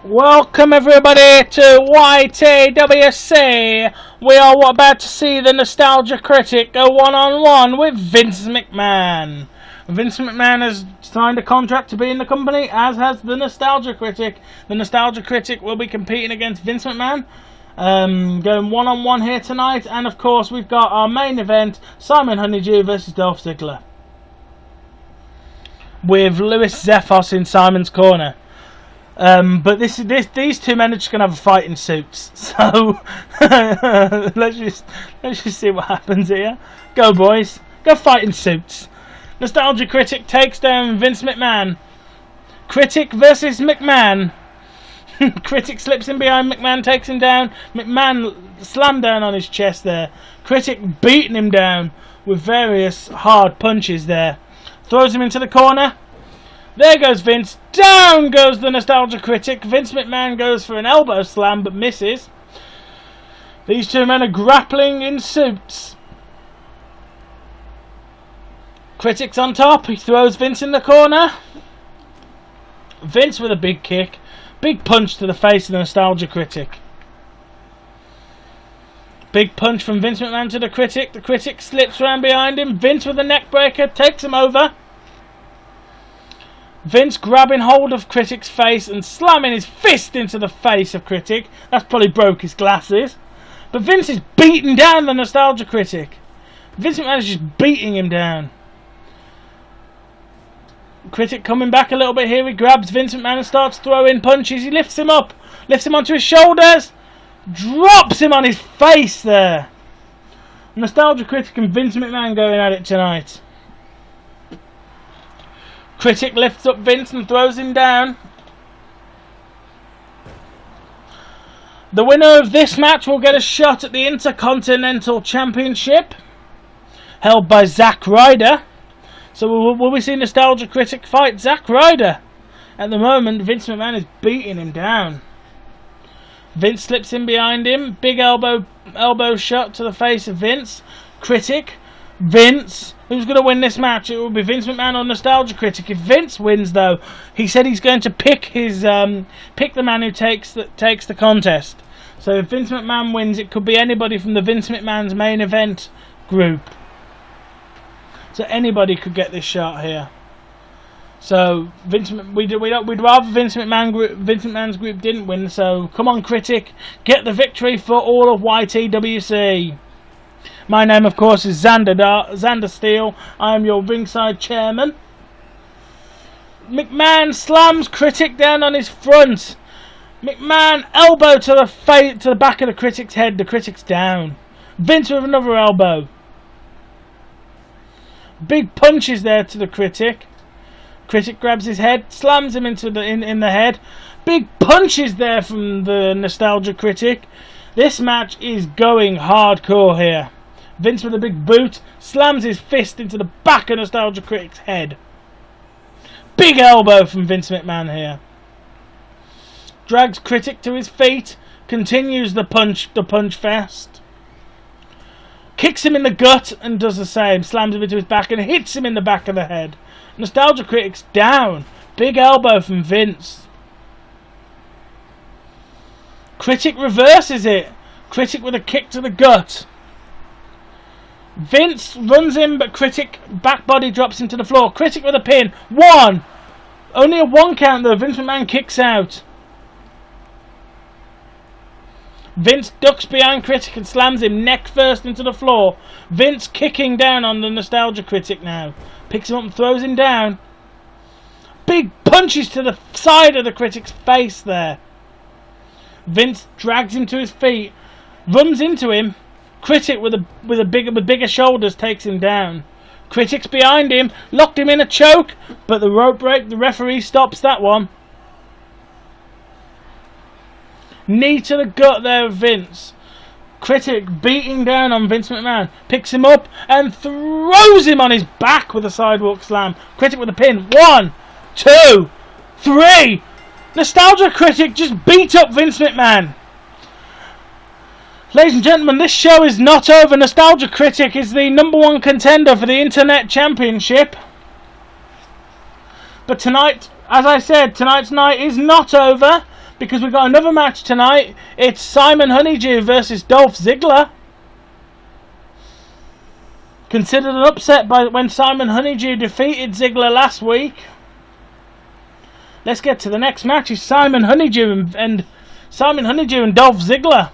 Welcome everybody to YTWC. We are about to see the Nostalgia Critic go one-on-one with Vince McMahon. Vince McMahon has signed a contract to be in the company, as has the Nostalgia Critic. The Nostalgia Critic will be competing against Vince McMahon, going one-on-one here tonight. And of course we've got our main event, Simon Honeydew versus Dolph Ziggler, with Louis Zephos in Simon's corner. But these two men are just gonna have a fight in suits. So let's just see what happens here. Go boys, go fight in suits. Nostalgia Critic takes down Vince McMahon. Critic versus McMahon. Critic slips in behind McMahon, takes him down. McMahon slammed down on his chest there. Critic beating him down with various hard punches there. Throws him into the corner. There goes Vince. Down goes the Nostalgia Critic. Vince McMahon goes for an elbow slam but misses. These two men are grappling in suits. Critic's on top. He throws Vince in the corner. Vince with a big kick. Big punch to the face of the Nostalgia Critic. Big punch from Vince McMahon to the Critic. The Critic slips around behind him. Vince with a neck breaker takes him over. Vince grabbing hold of Critic's face and slamming his fist into the face of Critic. That's probably broke his glasses. But Vince is beating down the Nostalgia Critic. Vince McMahon is just beating him down. Critic coming back a little bit here. He grabs Vince McMahon and starts throwing punches. He lifts him up. Lifts him onto his shoulders. Drops him on his face there. Nostalgia Critic and Vince McMahon going at it tonight. Critic lifts up Vince and throws him down. The winner of this match will get a shot at the Intercontinental Championship, held by Zack Ryder. So will we see Nostalgia Critic fight Zack Ryder? At the moment, Vince McMahon is beating him down. Vince slips in behind him. Big elbow shot to the face of Vince. Critic. Vince. Who's going to win this match? It will be Vince McMahon or Nostalgia Critic. If Vince wins, though, he said he's going to pick the man who takes the contest. So if Vince McMahon wins, it could be anybody from the Vince McMahon's main event group. So anybody could get this shot here. So we'd rather Vince McMahon's group didn't win. So come on, Critic, get the victory for all of YTWC. My name, of course, is Xander Steele. I am your ringside chairman. McMahon slams Critic down on his front. McMahon elbow to the back of the Critic's head. The Critic's down. Vince with another elbow. Big punches there to the Critic. Critic grabs his head, slams him into in the head. Big punches there from the Nostalgia Critic. This match is going hardcore here. Vince with a big boot slams his fist into the back of Nostalgia Critic's head. Big elbow from Vince McMahon here. Drags Critic to his feet. Continues the punch fest. Kicks him in the gut and does the same. Slams him into his back and hits him in the back of the head. Nostalgia Critic's down. Big elbow from Vince. Critic reverses it. Critic with a kick to the gut. Vince runs in, but Critic back body drops him to the floor. Critic with a pin. One. Only a one count though. Vince McMahon kicks out. Vince ducks behind Critic and slams him neck first into the floor. Vince kicking down on the Nostalgia Critic now. Picks him up and throws him down. Big punches to the side of the Critic's face there. Vince drags him to his feet. Runs into him. Critic with bigger shoulders takes him down. Critic's behind him, locked him in a choke, but the rope break, the referee stops that one. Knee to the gut there of Vince. Critic beating down on Vince McMahon. Picks him up and throws him on his back with a sidewalk slam. Critic with a pin. 1, 2, 3. Nostalgia Critic just beat up Vince McMahon. Ladies and gentlemen, this show is not over. Nostalgia Critic is the #1 contender for the Internet Championship. But tonight, as I said, tonight's night is not over. because we've got another match tonight. It's Simon Honeydew versus Dolph Ziggler. Considered an upset when Simon Honeydew defeated Ziggler last week. Let's get to the next match. It's Simon Honeydew and Dolph Ziggler.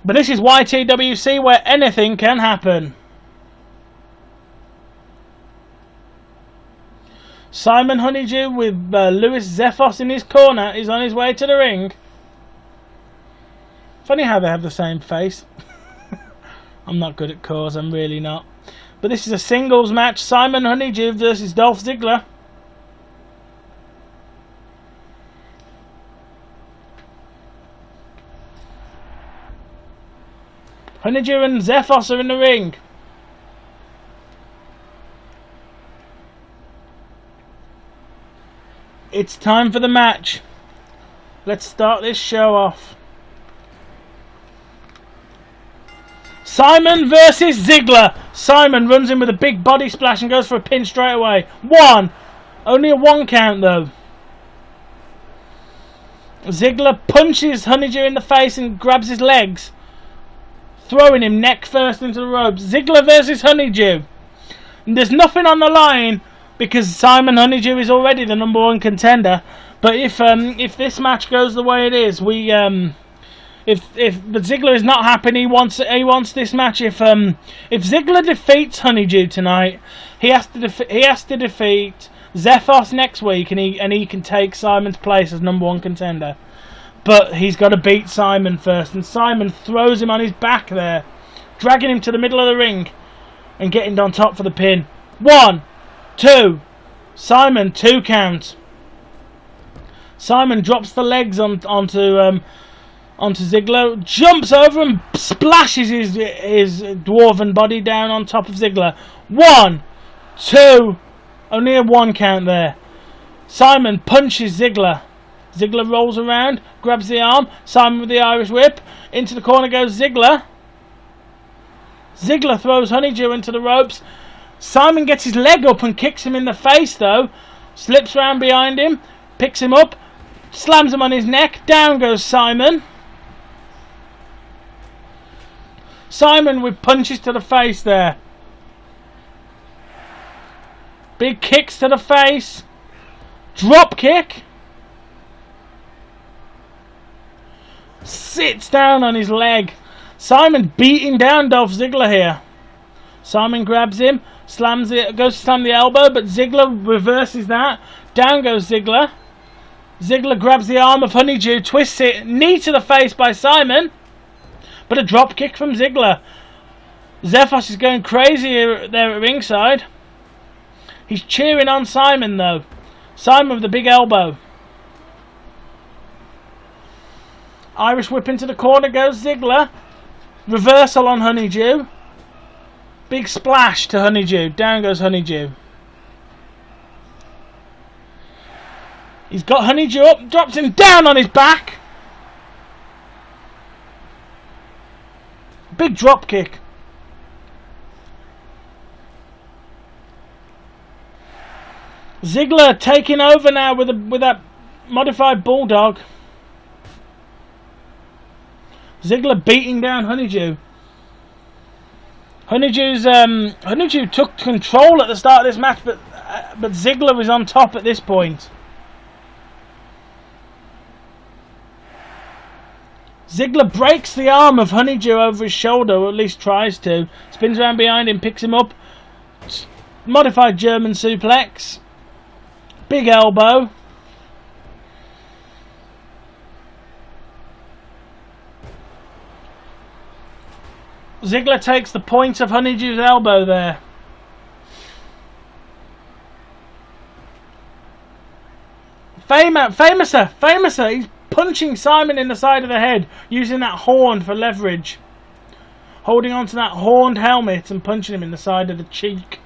But this is YTWC, where anything can happen. Simon Honeydew with Louis Zephos in his corner is on his way to the ring. Funny how they have the same face. I'm not good at cause, I'm really not. But this is a singles match. Simon Honeydew versus Dolph Ziggler. Honeydew and Zephos are in the ring. It's time for the match. Let's start this show off. Simon versus Ziggler. Simon runs in with a big body splash and goes for a pin straight away. One. Only a 1 count though. Ziggler punches Honeydew in the face and grabs his legs, throwing him neck first into the ropes. Ziggler versus Honeydew. And there's nothing on the line because Simon Honeydew is already the #1 contender. But if this match goes the way it is, but Ziggler is not happy. He wants this match. If Ziggler defeats Honeydew tonight, he has to defeat Zephos next week, and he can take Simon's place as #1 contender. But he's got to beat Simon first, and Simon throws him on his back there, dragging him to the middle of the ring and getting on top for the pin. 1, 2. Simon 2 count. Simon drops the legs onto Ziggler, jumps over and splashes his dwarven body down on top of Ziggler. 1, 2, only a 1 count there. Simon punches Ziggler. Ziggler rolls around, grabs the arm. Simon with the Irish whip. Into the corner goes Ziggler. Ziggler throws Honeydew into the ropes. Simon gets his leg up and kicks him in the face though. Slips round behind him, picks him up, slams him on his neck. Down goes Simon. Simon with punches to the face there. Big kicks to the face. Drop kick. Sits down on his leg. Simon beating down Dolph Ziggler here. Simon grabs him, goes to slam the elbow, but Ziggler reverses that. Down goes Ziggler. Ziggler grabs the arm of Honeydew, twists it, knee to the face by Simon, but a drop kick from Ziggler. Zephos is going crazy there at ringside. He's cheering on Simon though. Simon with the big elbow. Irish whip into the corner goes Ziggler. Reversal on Honeydew. Big splash to Honeydew. Down goes Honeydew. He's got Honeydew up, drops him down on his back. Big drop kick. Ziggler taking over now with that modified bulldog. Ziggler beating down Honeydew. Honeydew took control at the start of this match, but Ziggler was on top at this point. Ziggler breaks the arm of Honeydew over his shoulder, or at least tries to. Spins around behind him, picks him up. Modified German suplex. Big elbow. Ziggler takes the point of Honeydew's elbow there. Famouser, he's punching Simon in the side of the head, using that horn for leverage. Holding onto that horned helmet and punching him in the side of the cheek.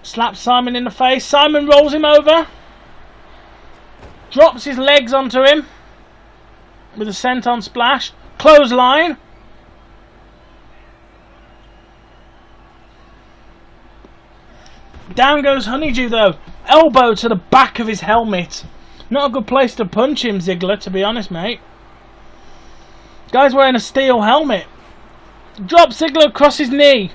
Slaps Simon in the face. Simon rolls him over. Drops his legs onto him with a senton splash. Clothesline. Down goes Honeydew though. Elbow to the back of his helmet. Not a good place to punch him, Ziggler, to be honest, mate. Guy's wearing a steel helmet. Drops Ziggler across his knee.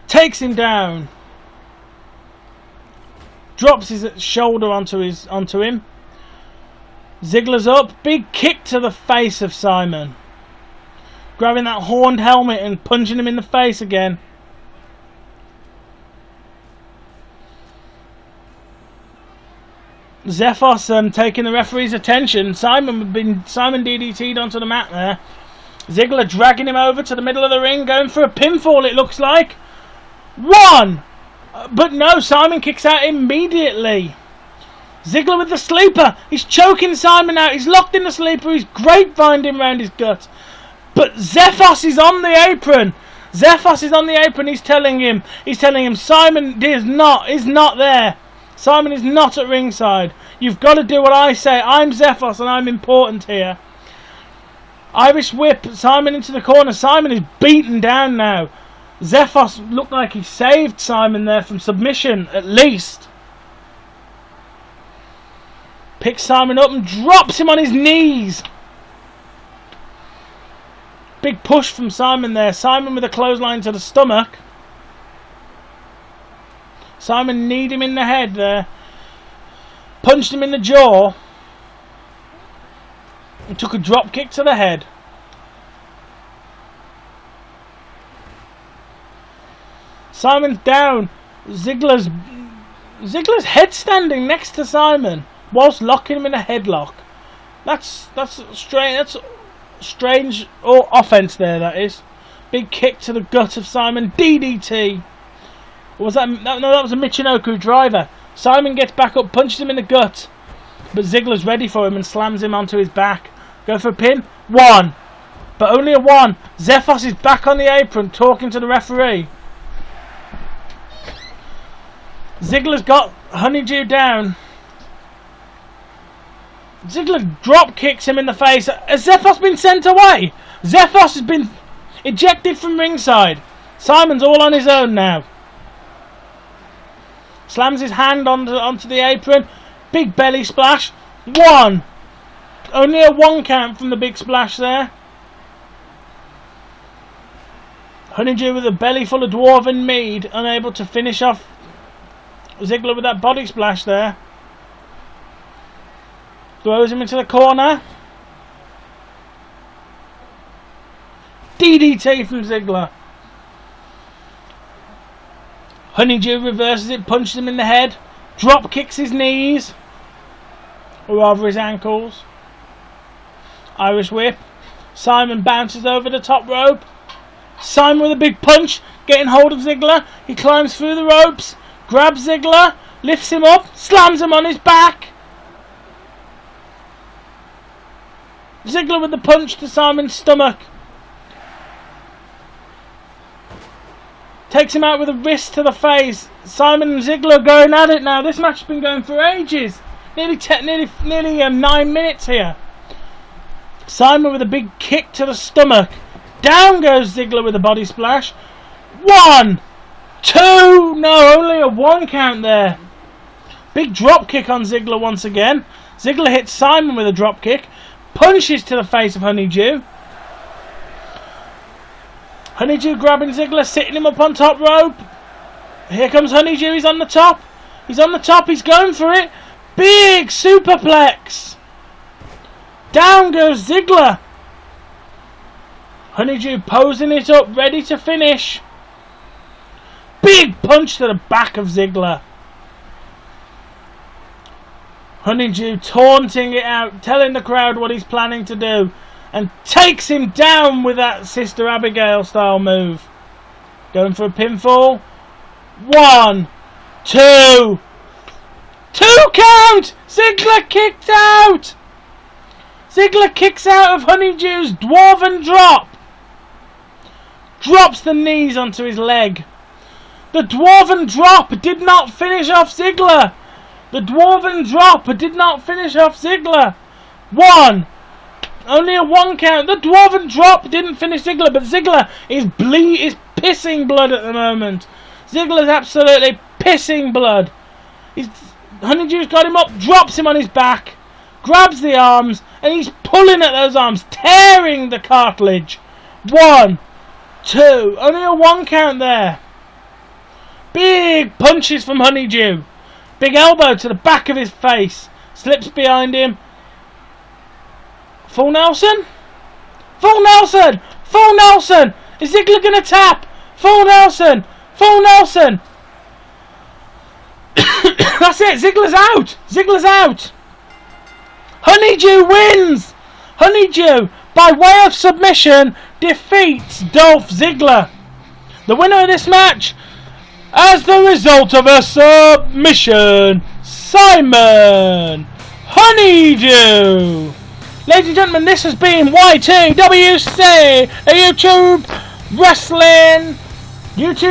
Takes him down. Drops his shoulder onto him. Ziggler's up. Big kick to the face of Simon. Grabbing that horned helmet and punching him in the face again. Zephos taking the referee's attention. Simon DDT'd onto the mat there. Ziggler dragging him over to the middle of the ring, going for a pinfall, it looks like. One! But no, Simon kicks out immediately. Ziggler with the sleeper. He's choking Simon out. He's locked in the sleeper. He's grapevined him round his gut. But Zephos is on the apron. Zephos is on the apron. He's telling him Simon is not there. Simon is not at ringside. You've got to do what I say. I'm Zephos and I'm important here. Irish whip Simon into the corner. Simon is beaten down now. Zephos looked like he saved Simon there from submission, at least. Picks Simon up and drops him on his knees. Big push from Simon there. Simon with a clothesline to the stomach. Simon kneed him in the head there. Punched him in the jaw. And took a drop kick to the head. Simon's down. Ziggler's head standing next to Simon whilst locking him in a headlock. That's strange. That's strange offense there. That is. Big kick to the gut of Simon. DDT. Or was that? No, that was a Michinoku driver. Simon gets back up, punches him in the gut, but Ziggler's ready for him and slams him onto his back. Go for a pin. One, but only a one. Zephos is back on the apron talking to the referee. Ziggler's got Honeydew down. Ziggler drop kicks him in the face. Has Zephos been sent away? Zephos has been ejected from ringside. Simon's all on his own now. Slams his hand onto the apron. Big belly splash. One. Only a one count from the big splash there. Honeydew with a belly full of dwarven mead, unable to finish off Ziggler with that body splash there. Throws him into the corner. DDT from Ziggler. Honeydew reverses it, punches him in the head, drop kicks his knees, or rather his ankles. Irish whip. Simon bounces over the top rope. Simon with a big punch, getting hold of Ziggler. He climbs through the ropes, grabs Ziggler, lifts him up, slams him on his back. Ziggler with the punch to Simon's stomach. Takes him out with a wrist to the face. Simon and Ziggler going at it now. This match has been going for ages. Nearly 9 minutes here. Simon with a big kick to the stomach. Down goes Ziggler with a body splash. 1, 2. No, only a 1 count there. Big drop kick on Ziggler once again. Ziggler hits Simon with a drop kick. Punches to the face of Honeydew. Honeydew grabbing Ziggler, sitting him up on top rope. Here comes Honeydew, he's on the top. He's on the top, he's going for it. Big superplex. Down goes Ziggler. Honeydew posing it up, ready to finish. Big punch to the back of Ziggler. Honeydew taunting it out, telling the crowd what he's planning to do. And takes him down with that Sister Abigail style move. Going for a pinfall. 1, 2. 2 count! Ziggler kicked out! Ziggler kicks out of Honeydew's dwarven drop. Drops the knees onto his leg. The dwarven drop did not finish off Ziggler. The dwarven drop did not finish off Ziggler. 1, Only a 1 count. The Dwarven drop didn't finish Ziggler, but Ziggler is pissing blood at the moment. Ziggler's absolutely pissing blood. Honeydew's got him up, drops him on his back, grabs the arms, and he's pulling at those arms, tearing the cartilage. 1, 2. Only a 1 count there. Big punches from Honeydew. Big elbow to the back of his face. Slips behind him. Full Nelson? Full Nelson! Full Nelson! Is Ziggler going to tap? Full Nelson! Full Nelson! That's it! Ziggler's out! Ziggler's out! Honeydew wins! Honeydew, by way of submission, defeats Dolph Ziggler. The winner of this match, as the result of a submission, Simon Honeydew. Ladies and gentlemen, this has been YTWC, a YouTube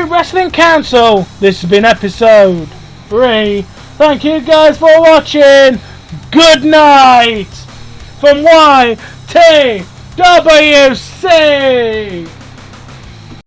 Wrestling Council. This has been episode 3. Thank you guys for watching. Good night from YTWC.